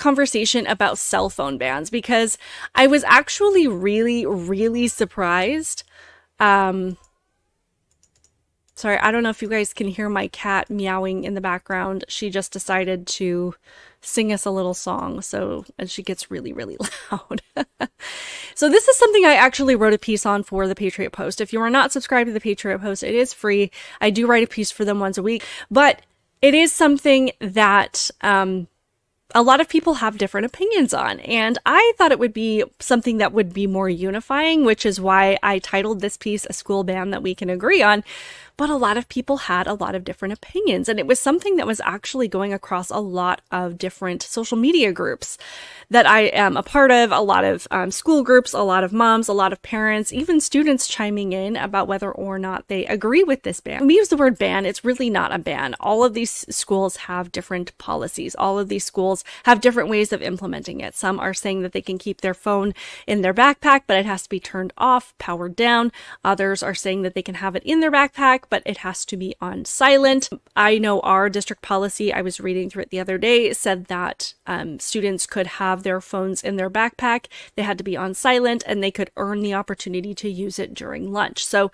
conversation about cell phone bans because I was actually really, really surprised. Sorry, I don't know if you guys can hear my cat meowing in the background. She just decided to sing us a little song, and she gets really, really loud. So this is something I actually wrote a piece on for the Patriot Post. If you are not subscribed to the Patriot Post, it is free. I do write a piece for them once a week, but it is something that a lot of people have different opinions on, and I thought it would be something that would be more unifying, which is why I titled this piece "A School Ban That We Can Agree On." But a lot of people had a lot of different opinions, and it was something that was actually going across a lot of different social media groups that I am a part of, a lot of school groups, a lot of moms, a lot of parents, even students chiming in about whether or not they agree with this ban. When we use the word ban, it's really not a ban. All of these schools have different policies. All of these schools have different ways of implementing it. Some are saying that they can keep their phone in their backpack, but it has to be turned off, powered down. Others are saying that they can have it in their backpack, but it has to be on silent. I know our district policy, I was reading through it the other day, said that students could have their phones in their backpack. They had to be on silent, and they could earn the opportunity to use it during lunch. So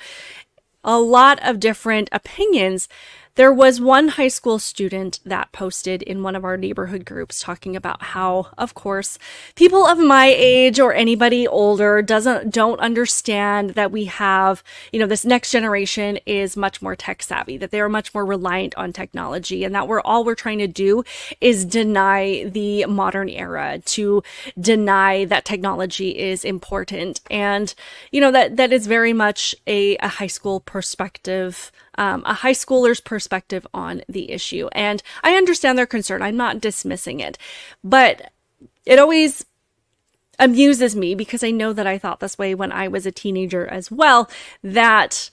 a lot of different opinions. There was one high school student that posted in one of our neighborhood groups talking about how, of course, people of my age or anybody older don't understand that we have, this next generation is much more tech savvy, that they are much more reliant on technology, and that all we're trying to do is deny the modern era, to deny that technology is important. And, that is very much a high school perspective, a high schooler's perspective on the issue. And I understand their concern. I'm not dismissing it, but it always amuses me because I know that I thought this way when I was a teenager as well, that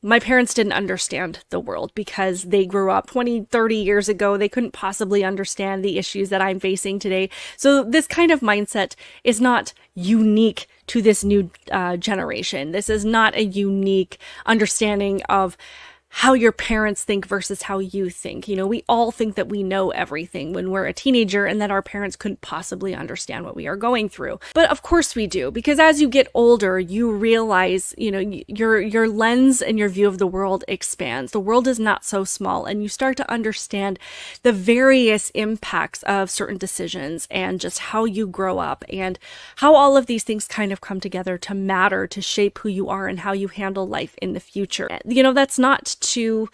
my parents didn't understand the world because they grew up 20, 30 years ago. They couldn't possibly understand the issues that I'm facing today. So this kind of mindset is not unique to this new generation. This is not a unique understanding of how your parents think versus how you think. We all think that we know everything when we're a teenager and that our parents couldn't possibly understand what we are going through. But of course we do, because as you get older, you realize, your lens and your view of the world expands. The world is not so small, and you start to understand the various impacts of certain decisions and just how you grow up and how all of these things kind of come together to matter, to shape who you are and how you handle life in the future. That's not to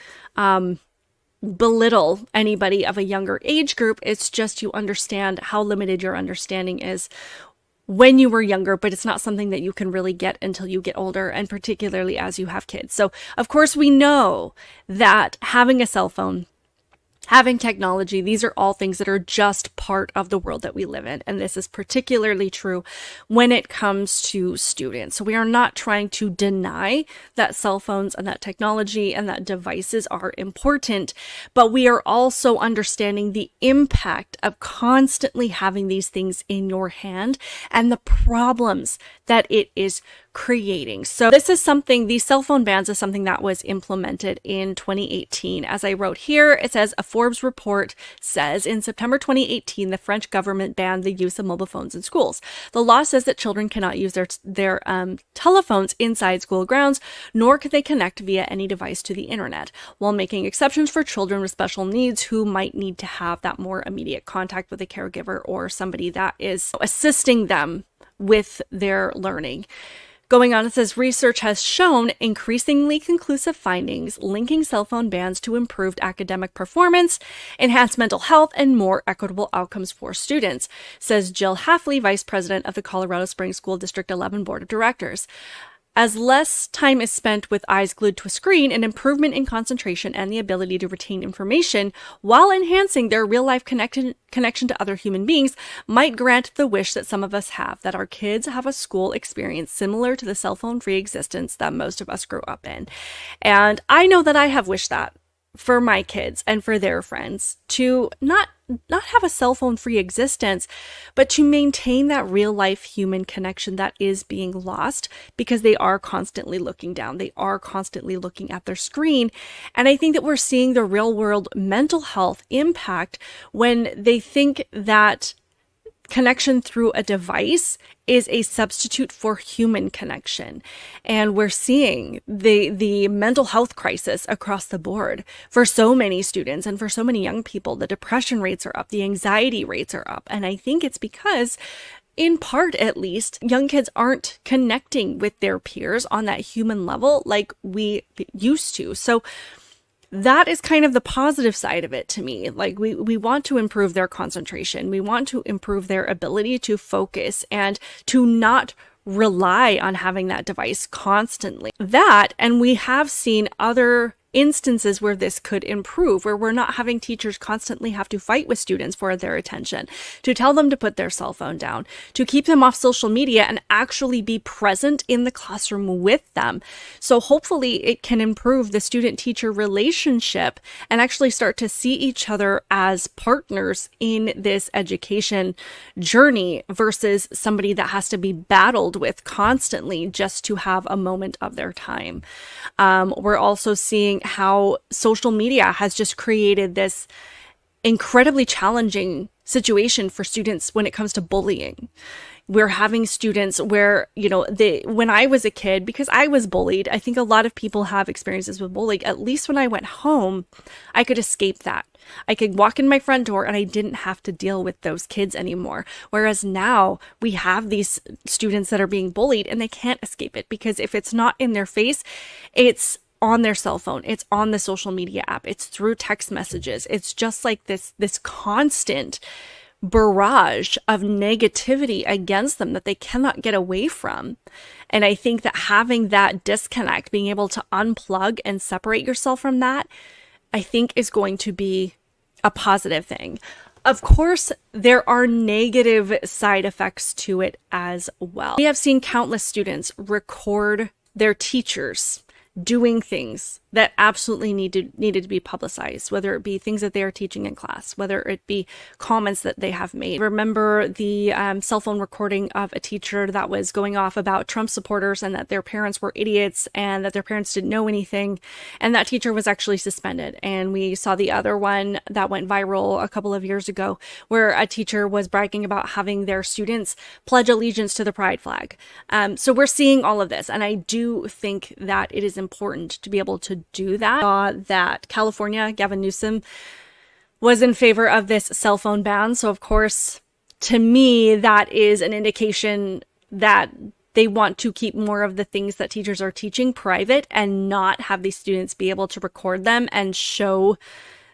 belittle anybody of a younger age group. It's just you understand how limited your understanding is when you were younger, but it's not something that you can really get until you get older, and particularly as you have kids. So, of course, we know that having a cell phone, having technology, these are all things that are just part of the world that we live in. And this is particularly true when it comes to students. So we are not trying to deny that cell phones and that technology and that devices are important, but we are also understanding the impact of constantly having these things in your hand and the problems that it is creating. So this is something, these cell phone bans is something that was implemented in 2018. As I wrote here, it says a Forbes report says in September 2018, the French government banned the use of mobile phones in schools. The law says that children cannot use their telephones inside school grounds, nor can they connect via any device to the internet, while making exceptions for children with special needs who might need to have that more immediate contact with a caregiver or somebody that is assisting them with their learning. Going on, it says research has shown increasingly conclusive findings linking cell phone bans to improved academic performance, enhanced mental health, and more equitable outcomes for students, says Jill Hafley, vice president of the Colorado Springs School District 11 Board of Directors. As less time is spent with eyes glued to a screen, an improvement in concentration and the ability to retain information while enhancing their real-life connection to other human beings might grant the wish that some of us have, that our kids have a school experience similar to the cell phone-free existence that most of us grew up in. And I know that I have wished that for my kids and for their friends, to not have a cell phone free existence, but to maintain that real life human connection that is being lost because they are constantly looking down. They are constantly looking at their screen. And I think that we're seeing the real world mental health impact when they think that connection through a device is a substitute for human connection. And we're seeing the mental health crisis across the board for so many students and for so many young people. The depression rates are up, the anxiety rates are up. And I think it's because, in part at least, young kids aren't connecting with their peers on that human level like we used to. So that is kind of the positive side of it to me. Like we want to improve their concentration. We want to improve their ability to focus and to not rely on having that device constantly. That, and we have seen other instances where this could improve, where we're not having teachers constantly have to fight with students for their attention, to tell them to put their cell phone down, to keep them off social media and actually be present in the classroom with them. So hopefully it can improve the student-teacher relationship and actually start to see each other as partners in this education journey versus somebody that has to be battled with constantly just to have a moment of their time. We're also seeing how social media has just created this incredibly challenging situation for students when it comes to bullying. We're having students where, when I was a kid, because I was bullied, I think a lot of people have experiences with bullying. At least when I went home, I could escape that. I could walk in my front door and I didn't have to deal with those kids anymore. Whereas now we have these students that are being bullied and they can't escape it, because if it's not in their face, it's on their cell phone, it's on the social media app, it's through text messages. It's just like this constant barrage of negativity against them that they cannot get away from. And I think that having that disconnect, being able to unplug and separate yourself from that, I think is going to be a positive thing. Of course, there are negative side effects to it as well. We have seen countless students record their teachers doing things that absolutely needed to be publicized, whether it be things that they are teaching in class, whether it be comments that they have made. Remember the cell phone recording of a teacher that was going off about Trump supporters and that their parents were idiots and that their parents didn't know anything, and that teacher was actually suspended. And we saw the other one that went viral a couple of years ago where a teacher was bragging about having their students pledge allegiance to the pride flag. So we're seeing all of this, and I do think that it is important to be able to do that. That California, Gavin Newsom, was in favor of this cell phone ban. So of course, to me, that is an indication that they want to keep more of the things that teachers are teaching private and not have these students be able to record them and show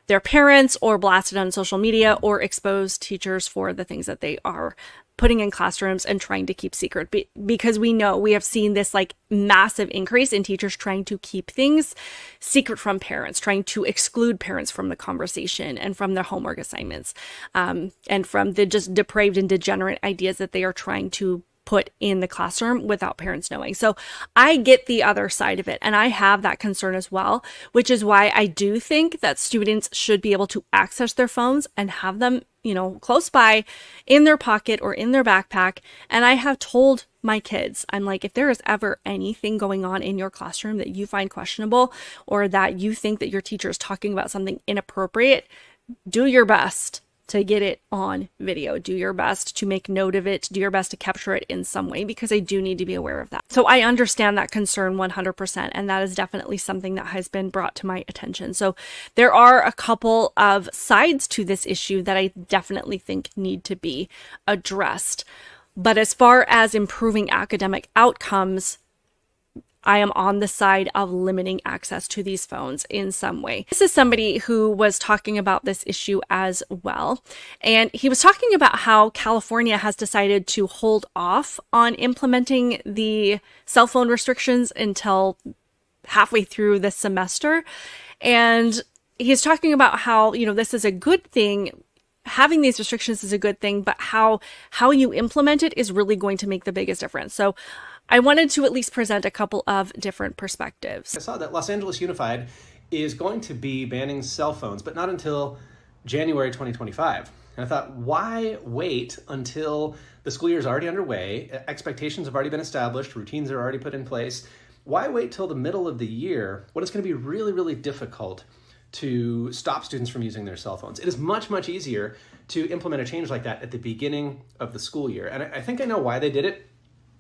their parents or blast it on social media or expose teachers for the things that they are putting in classrooms and trying to keep secret, because we have seen this like massive increase in teachers trying to keep things secret from parents, trying to exclude parents from the conversation and from their homework assignments, and from the just depraved and degenerate ideas that they are trying to put in the classroom without parents knowing. So I get the other side of it, and I have that concern as well, which is why I do think that students should be able to access their phones and have them, close by in their pocket or in their backpack. And I have told my kids, I'm like, if there is ever anything going on in your classroom that you find questionable or that you think that your teacher is talking about something inappropriate, do your best to get it on video. Do your best to make note of it. Do your best to capture it in some way, because I do need to be aware of that. So I understand that concern 100%, and that is definitely something that has been brought to my attention. So there are a couple of sides to this issue that I definitely think need to be addressed. But as far as improving academic outcomes, I am on the side of limiting access to these phones in some way. This is somebody who was talking about this issue as well. And he was talking about how California has decided to hold off on implementing the cell phone restrictions until halfway through the semester. And he's talking about how, this is a good thing. Having these restrictions is a good thing, but how you implement it is really going to make the biggest difference. So I wanted to at least present a couple of different perspectives. I saw that Los Angeles Unified is going to be banning cell phones, but not until January 2025. And I thought, why wait until the school year is already underway? Expectations have already been established, routines are already put in place. Why wait till the middle of the year when it's going to be really, really difficult to stop students from using their cell phones. It is much, much easier to implement a change like that at the beginning of the school year. And I think I know why they did it.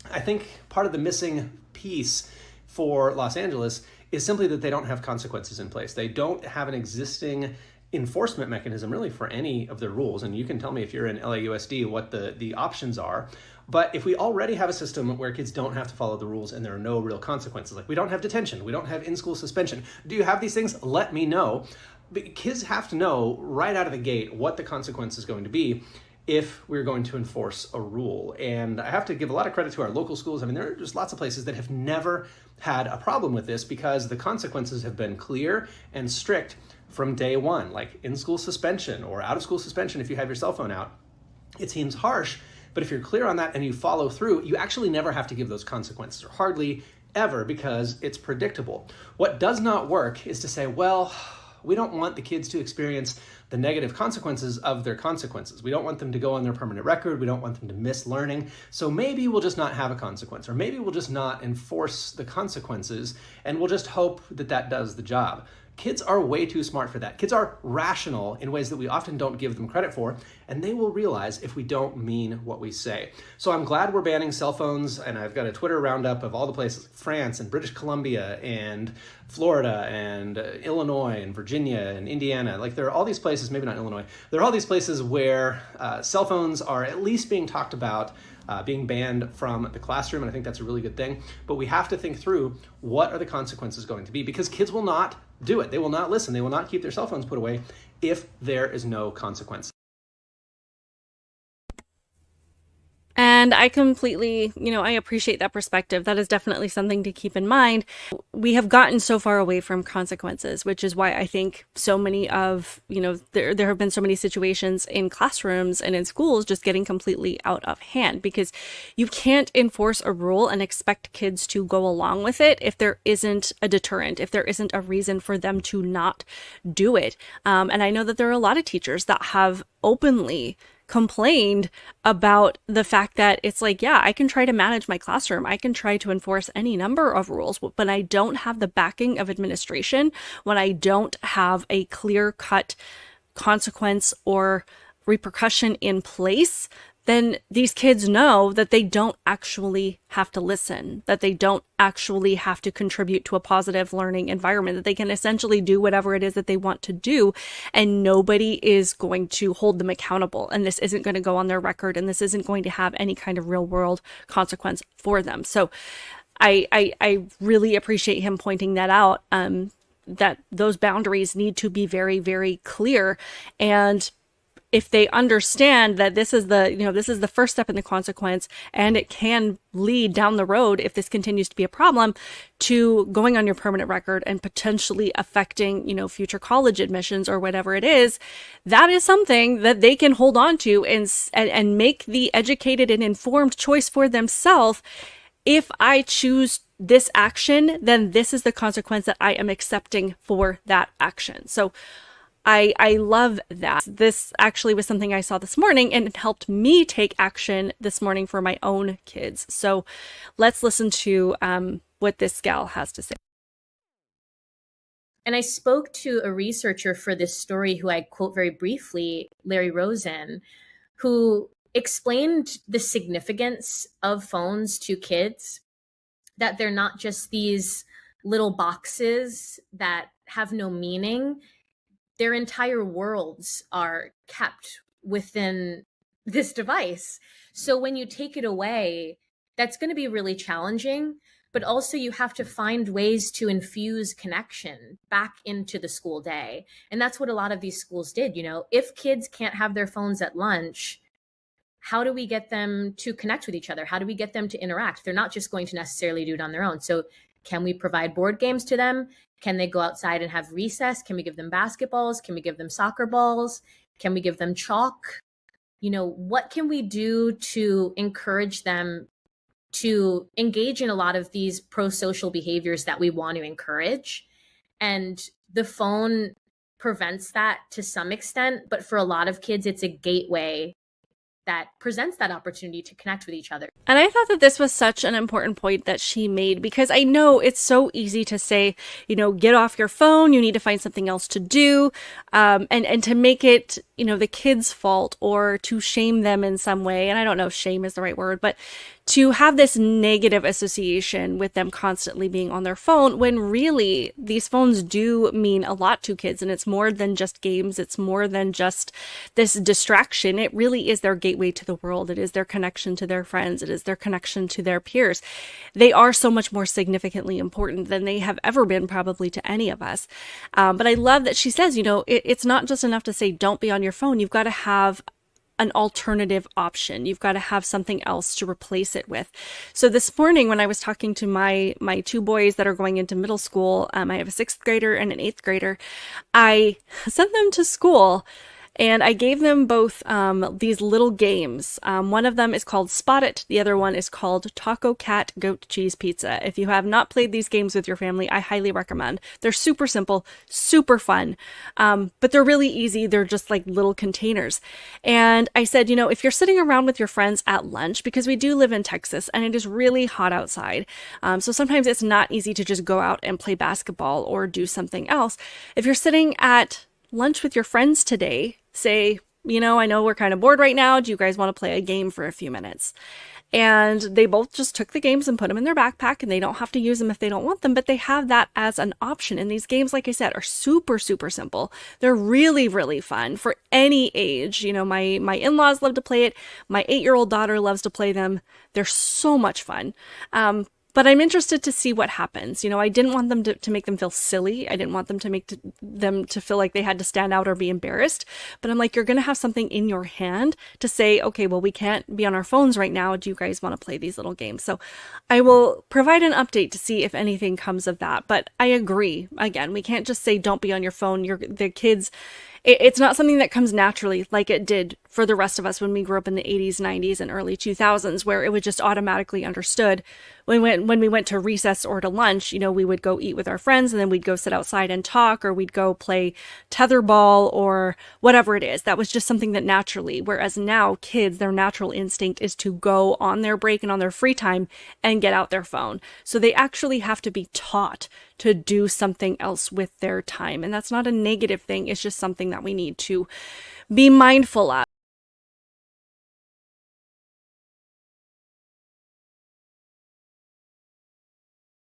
I think part of the missing piece for Los Angeles is simply that they don't have consequences in place. They don't have an existing enforcement mechanism really for any of their rules. And you can tell me if you're in LAUSD what the options are. But if we already have a system where kids don't have to follow the rules and there are no real consequences, like we don't have detention, we don't have in-school suspension. Do you have these things? Let me know. But kids have to know right out of the gate what the consequence is going to be if we're going to enforce a rule. And I have to give a lot of credit to our local schools. I mean, there are just lots of places that have never had a problem with this because the consequences have been clear and strict from day one, like in-school suspension or out-of-school suspension if you have your cell phone out. It seems harsh, but if you're clear on that and you follow through, you actually never have to give those consequences, or hardly ever, because it's predictable. What does not work is to say, well, we don't want the kids to experience the negative consequences of their consequences. We don't want them to go on their permanent record. We don't want them to miss learning. So maybe we'll just not have a consequence, or maybe we'll just not enforce the consequences, and we'll just hope that that does the job. Kids are way too smart for that. Kids are rational in ways that we often don't give them credit for, and they will realize if we don't mean what we say. So I'm glad we're banning cell phones, and I've got a Twitter roundup of all the places, France and British Columbia and Florida and Illinois and Virginia and Indiana. Like there are all these places, maybe not Illinois, there are all these places where cell phones are at least being talked about being banned from the classroom, and I think that's a really good thing. But we have to think through what are the consequences going to be, because kids will not do it. They will not listen. They will not keep their cell phones put away if there is no consequence. And I completely, I appreciate that perspective. That is definitely something to keep in mind. We have gotten so far away from consequences, which is why I think so many of, there have been so many situations in classrooms and in schools just getting completely out of hand, because you can't enforce a rule and expect kids to go along with it if there isn't a deterrent, if there isn't a reason for them to not do it. And I know that there are a lot of teachers that have openly complained about the fact that it's like, yeah, I can try to manage my classroom. I can try to enforce any number of rules, but I don't have the backing of administration, when I don't have a clear-cut consequence or repercussion in place, then these kids know that they don't actually have to listen, that they don't actually have to contribute to a positive learning environment, that they can essentially do whatever it is that they want to do, and nobody is going to hold them accountable. And this isn't going to go on their record, and this isn't going to have any kind of real world consequence for them. So I really appreciate him pointing that out, that those boundaries need to be very, very clear. And if they understand that this is the first step in the consequence, and it can lead down the road, if this continues to be a problem, to going on your permanent record and potentially affecting, future college admissions or whatever it is, that is something that they can hold on to and make the educated and informed choice for themselves. If I choose this action, then this is the consequence that I am accepting for that action. So I love that. This actually was something I saw this morning, and it helped me take action this morning for my own kids. So let's listen to what this gal has to say. And I spoke to a researcher for this story who I quote very briefly, Larry Rosen, who explained the significance of phones to kids, that they're not just these little boxes that have no meaning. Their entire worlds are kept within this device. So when you take it away, that's going to be really challenging, but also you have to find ways to infuse connection back into the school day. And that's what a lot of these schools did. If kids can't have their phones at lunch, how do we get them to connect with each other? How do we get them to interact? They're not just going to necessarily do it on their own. So can we provide board games to them? Can they go outside and have recess? Can we give them basketballs? Can we give them soccer balls? Can we give them chalk? What can we do to encourage them to engage in a lot of these pro-social behaviors that we want to encourage? And the phone prevents that to some extent, but for a lot of kids, it's a gateway that presents that opportunity to connect with each other. And I thought that this was such an important point that she made, because I know it's so easy to say, get off your phone, you need to find something else to do, and to make it, the kids' fault, or to shame them in some way. And I don't know if shame is the right word, but to have this negative association with them constantly being on their phone, when really these phones do mean a lot to kids, and it's more than just games. It's more than just this distraction. It really is their gateway to the world. It is their connection to their friends. It is their connection to their peers. They are so much more significantly important than they have ever been, probably, to any of us. But I love that she says, it's not just enough to say, don't be on your phone. You've got to have an alternative option. You've got to have something else to replace it with. So this morning, when I was talking to my two boys that are going into middle school, I have a 6th grader and an 8th grader, I sent them to school and I gave them both these little games. One of them is called Spot It. The other one is called Taco Cat Goat Cheese Pizza. If you have not played these games with your family, I highly recommend. They're super simple, super fun, but they're really easy. They're just like little containers. And I said, if you're sitting around with your friends at lunch, because we do live in Texas and it is really hot outside, so sometimes it's not easy to just go out and play basketball or do something else. If you're sitting at lunch with your friends today, say, I know we're kind of bored right now. Do you guys want to play a game for a few minutes? And they both just took the games and put them in their backpack, and they don't have to use them if they don't want them, but they have that as an option. And these games, like I said, are super, super simple. They're really, really fun for any age. My in-laws love to play it. My 8-year-old daughter loves to play them. They're so much fun. But I'm interested to see what happens. I didn't want them to make them feel silly. I didn't want them to make them to feel like they had to stand out or be embarrassed. But I'm like, you're going to have something in your hand to say, okay, well, we can't be on our phones right now. Do you guys want to play these little games? So I will provide an update to see if anything comes of that. But I agree. Again, we can't just say, don't be on your phone. The kids, it's not something that comes naturally like it did for the rest of us when we grew up in the 80s, 90s, and early 2000s, where it was just automatically understood. When we went to recess or to lunch, we would go eat with our friends, and then we'd go sit outside and talk, or we'd go play tetherball or whatever it is. That was just something that naturally, whereas now kids, their natural instinct is to go on their break and on their free time and get out their phone. So they actually have to be taught to do something else with their time. And that's not a negative thing. It's just something that we need to be mindful of.